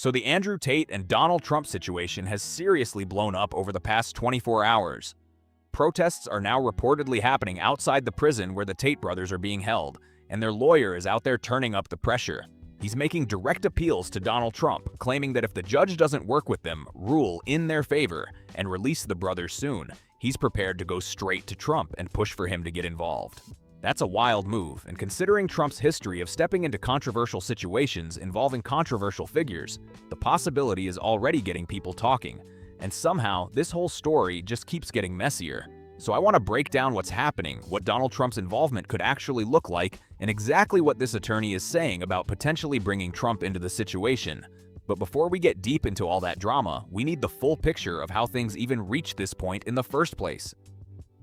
So the Andrew Tate and Donald Trump situation has seriously blown up over the past 24 hours. Protests are now reportedly happening outside the prison where the Tate brothers are being held, and their lawyer is out there turning up the pressure. He's making direct appeals to Donald Trump, claiming that if the judge doesn't work with them, rule in their favor, and release the brothers soon, he's prepared to go straight to Trump and push for him to get involved. That's a wild move, and considering Trump's history of stepping into controversial situations involving controversial figures, the possibility is already getting people talking, and somehow this whole story just keeps getting messier. So I want to break down what's happening, what Donald Trump's involvement could actually look like, and exactly what this attorney is saying about potentially bringing Trump into the situation. But before we get deep into all that drama, we need the full picture of how things even reached this point in the first place.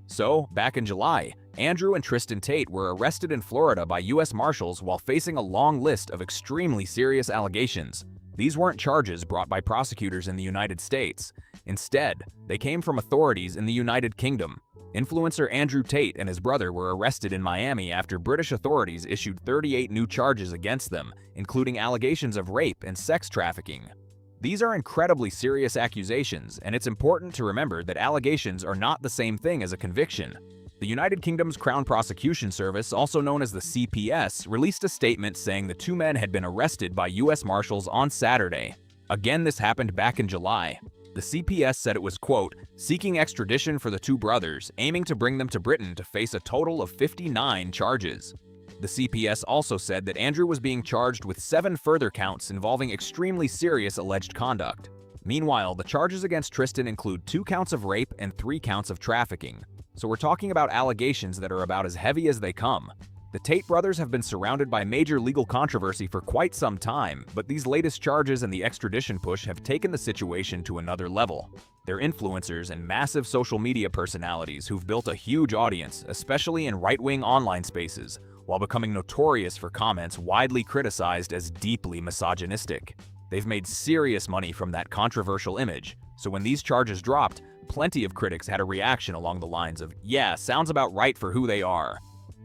So, back in July, Andrew and Tristan Tate were arrested in Florida by U.S. Marshals while facing a long list of extremely serious allegations. These weren't charges brought by prosecutors in the United States. Instead, they came from authorities in the United Kingdom. Influencer Andrew Tate and his brother were arrested in Miami after British authorities issued 38 new charges against them, including allegations of rape and sex trafficking. These are incredibly serious accusations, and it's important to remember that allegations are not the same thing as a conviction. The United Kingdom's Crown Prosecution Service, also known as the CPS, released a statement saying the two men had been arrested by U.S. Marshals on Saturday. Again, this happened back in July. The CPS said it was, quote, seeking extradition for the two brothers, aiming to bring them to Britain to face a total of 59 charges. The CPS also said that Andrew was being charged with 7 further counts involving extremely serious alleged conduct. Meanwhile, the charges against Tristan include 2 counts of rape and 3 counts of trafficking. So we're talking about allegations that are about as heavy as they come. The Tate brothers have been surrounded by major legal controversy for quite some time, but these latest charges and the extradition push have taken the situation to another level. They're influencers and massive social media personalities who've built a huge audience, especially in right-wing online spaces, while becoming notorious for comments widely criticized as deeply misogynistic. They've made serious money from that controversial image, so when these charges dropped, plenty of critics had a reaction along the lines of, yeah, sounds about right for who they are.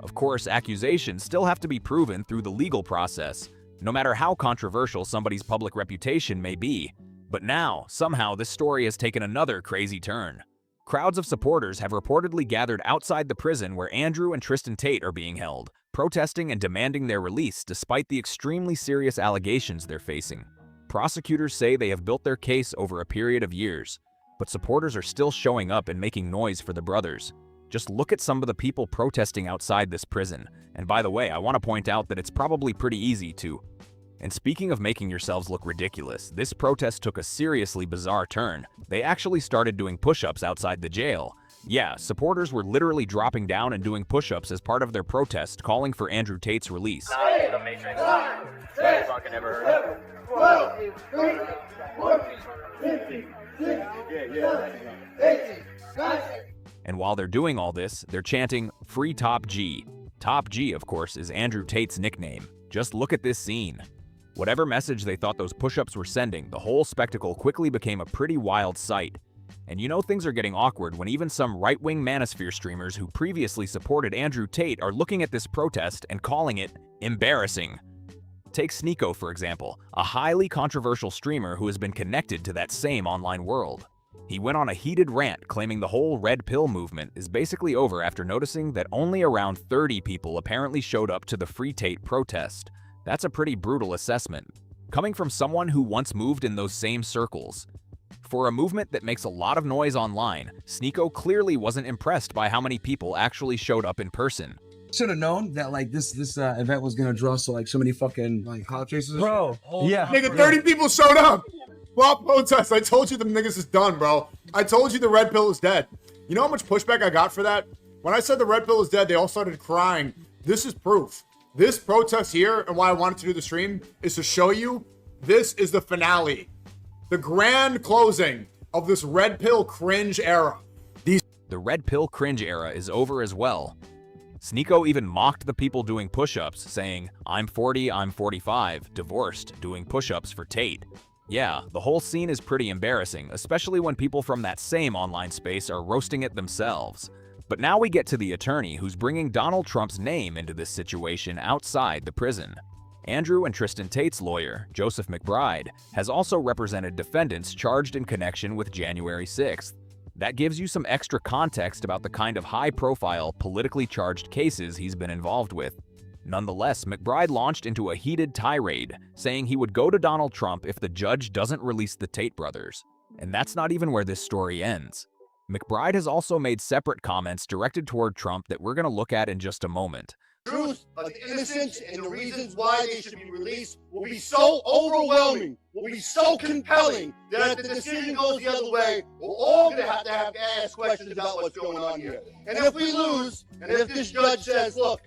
Of course, accusations still have to be proven through the legal process, no matter how controversial somebody's public reputation may be. But now, somehow, this story has taken another crazy turn. Crowds of supporters have reportedly gathered outside the prison where Andrew and Tristan Tate are being held, protesting and demanding their release despite the extremely serious allegations they're facing. Prosecutors say they have built their case over a period of years, but supporters are still showing up and making noise for the brothers. Just look at some of the people protesting outside this prison. And by the way, I want to point out that it's probably pretty easy to. And speaking of making yourselves look ridiculous, this protest took a seriously bizarre turn. They actually started doing push-ups outside the jail. Yeah, supporters were literally dropping down and doing push-ups as part of their protest, calling for Andrew Tate's release. And while they're doing all this, they're chanting, "Free Top G." Top G, of course, is Andrew Tate's nickname. Just look at this scene. Whatever message they thought those push-ups were sending, the whole spectacle quickly became a pretty wild sight. And you know things are getting awkward when even some right-wing manosphere streamers who previously supported Andrew Tate are looking at this protest and calling it embarrassing. Take Sneeko, for example, a highly controversial streamer who has been connected to that same online world. He went on a heated rant claiming the whole red pill movement is basically over after noticing that only around 30 people apparently showed up to the Free Tate protest. That's a pretty brutal assessment, coming from someone who once moved in those same circles. For a movement that makes a lot of noise online, Sneeko clearly wasn't impressed by how many people actually showed up in person. Should have known that like this event was gonna draw so many fucking like cloud chasers. Bro, yeah. Nigga, 30 people showed up. Well, protest. I told you the niggas is done, bro. I told you the red pill is dead. You know how much pushback I got for that? When I said the red pill is dead, they all started crying. This is proof. This protest here, and why I wanted to do the stream, is to show you this is the finale. The grand closing of this red pill cringe era. The red pill cringe era is over as well. Sneeko even mocked the people doing push-ups, saying, "I'm 40, I'm 45, divorced, doing push-ups for Tate." Yeah, the whole scene is pretty embarrassing, especially when people from that same online space are roasting it themselves. But now we get to the attorney who's bringing Donald Trump's name into this situation outside the prison. Andrew and Tristan Tate's lawyer, Joseph McBride, has also represented defendants charged in connection with January 6th. That gives you some extra context about the kind of high-profile, politically charged cases he's been involved with. Nonetheless, McBride launched into a heated tirade, saying he would go to Donald Trump if the judge doesn't release the Tate brothers. And that's not even where this story ends. McBride has also made separate comments directed toward Trump that we're going to look at in just a moment. The truth of the innocents and the reasons why they should be released will be so overwhelming, will be so compelling, that if the decision goes the other way, we're all going to have to ask questions about what's going on here. And if we lose, and if this judge says, look,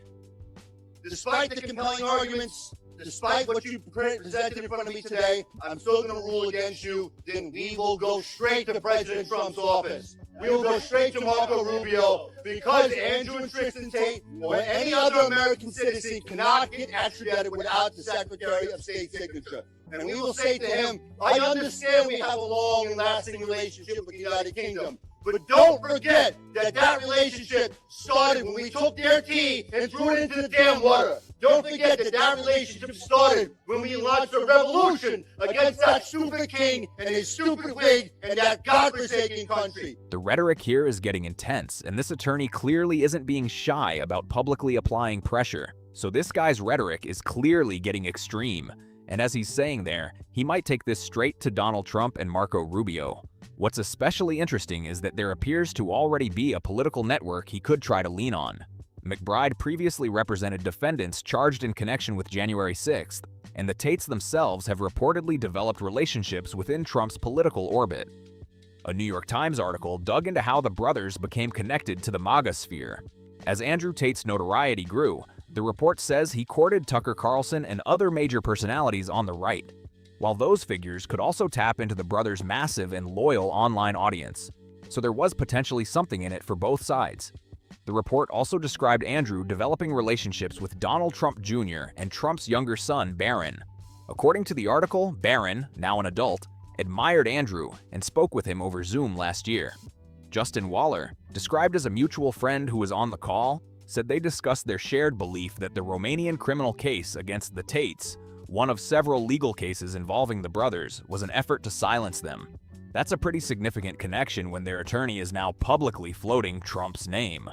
despite the compelling arguments, despite what you presented in front of me today, I'm still going to rule against you, then we will go straight to President Trump's office. We will go straight to Marco Rubio, because Andrew and Tristan Tate or any other American citizen cannot get extradited without the Secretary of State's signature. And we will say to him, I understand we have a long and lasting relationship with the United Kingdom, but don't forget that that relationship started when we took their tea and threw it into the damn water. Don't forget that that relationship started when we launched a revolution against that stupid king and his stupid wig and that godforsaken country. The rhetoric here is getting intense, and this attorney clearly isn't being shy about publicly applying pressure. So this guy's rhetoric is clearly getting extreme. And as he's saying there, he might take this straight to Donald Trump and Marco Rubio. What's especially interesting is that there appears to already be a political network he could try to lean on. McBride previously represented defendants charged in connection with January 6th, and the Tates themselves have reportedly developed relationships within Trump's political orbit. A New York Times article dug into how the brothers became connected to the MAGA sphere. As Andrew Tate's notoriety grew, the report says he courted Tucker Carlson and other major personalities on the right, while those figures could also tap into the brothers' massive and loyal online audience. So there was potentially something in it for both sides. The report also described Andrew developing relationships with Donald Trump Jr. and Trump's younger son, Barron. According to the article, Barron, now an adult, admired Andrew and spoke with him over Zoom last year. Justin Waller, described as a mutual friend who was on the call, said they discussed their shared belief that the Romanian criminal case against the Tates, one of several legal cases involving the brothers, was an effort to silence them. That's a pretty significant connection when their attorney is now publicly floating Trump's name.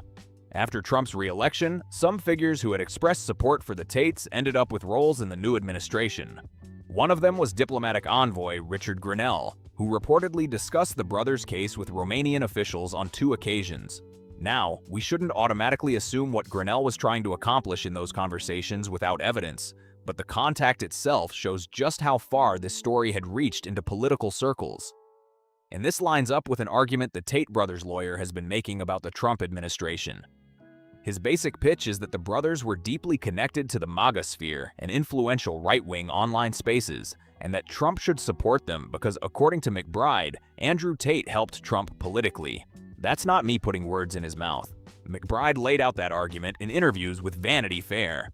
After Trump's re-election, some figures who had expressed support for the Tates ended up with roles in the new administration. One of them was diplomatic envoy Richard Grenell, who reportedly discussed the brothers' case with Romanian officials on 2 occasions. Now, we shouldn't automatically assume what Grenell was trying to accomplish in those conversations without evidence, but the contact itself shows just how far this story had reached into political circles. And this lines up with an argument the Tate brothers' lawyer has been making about the Trump administration. His basic pitch is that the brothers were deeply connected to the MAGA sphere and influential right-wing online spaces, and that Trump should support them because, according to McBride, Andrew Tate helped Trump politically. That's not me putting words in his mouth. McBride laid out that argument in interviews with Vanity Fair.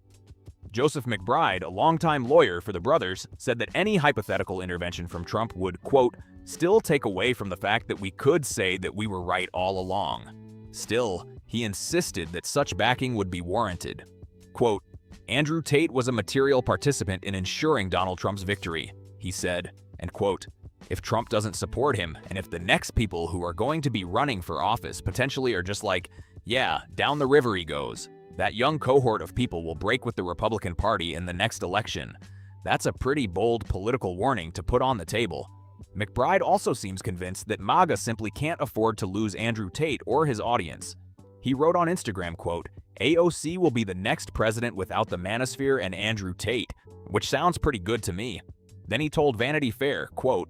Joseph McBride, a longtime lawyer for the brothers, said that any hypothetical intervention from Trump would, quote, still take away from the fact that we could say that we were right all along. Still, he insisted that such backing would be warranted. Quote, Andrew Tate was a material participant in ensuring Donald Trump's victory, he said, and quote, if Trump doesn't support him, and if the next people who are going to be running for office potentially are just like, yeah, down the river he goes, that young cohort of people will break with the Republican Party in the next election. That's a pretty bold political warning to put on the table. McBride also seems convinced that MAGA simply can't afford to lose Andrew Tate or his audience. He wrote on Instagram, quote, AOC will be the next president without the manosphere and Andrew Tate, which sounds pretty good to me. Then he told Vanity Fair, quote,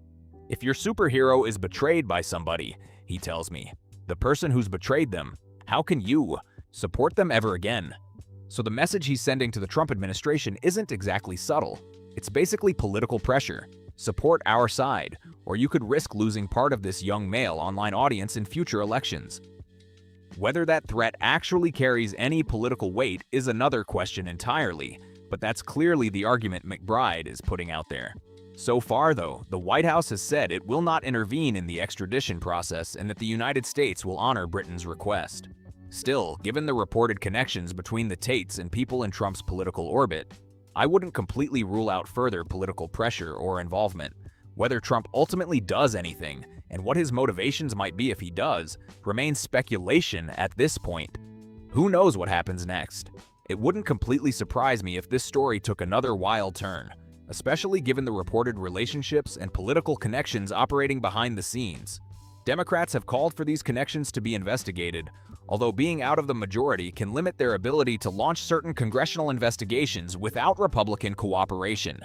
if your superhero is betrayed by somebody, he tells me, the person who's betrayed them, how can you support them ever again? So the message he's sending to the Trump administration isn't exactly subtle. It's basically political pressure. Support our side, or you could risk losing part of this young male online audience in future elections. Whether that threat actually carries any political weight is another question entirely, but that's clearly the argument McBride is putting out there. So far, though, the White House has said it will not intervene in the extradition process and that the United States will honor Britain's request. Still, given the reported connections between the Tates and people in Trump's political orbit, I wouldn't completely rule out further political pressure or involvement. Whether Trump ultimately does anything, and what his motivations might be if he does, remains speculation at this point. Who knows what happens next? It wouldn't completely surprise me if this story took another wild turn, especially given the reported relationships and political connections operating behind the scenes. Democrats have called for these connections to be investigated, although being out of the majority can limit their ability to launch certain congressional investigations without Republican cooperation.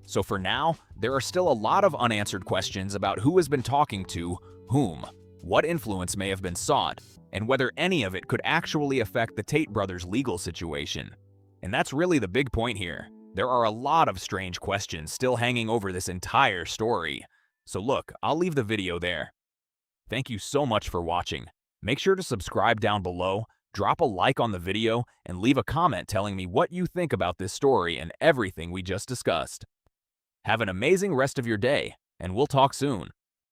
So for now, there are still a lot of unanswered questions about who has been talking to whom, what influence may have been sought, and whether any of it could actually affect the Tate brothers' legal situation. And that's really the big point here. There are a lot of strange questions still hanging over this entire story. So look, I'll leave the video there. Thank you so much for watching. Make sure to subscribe down below, drop a like on the video, and leave a comment telling me what you think about this story and everything we just discussed. Have an amazing rest of your day, and we'll talk soon.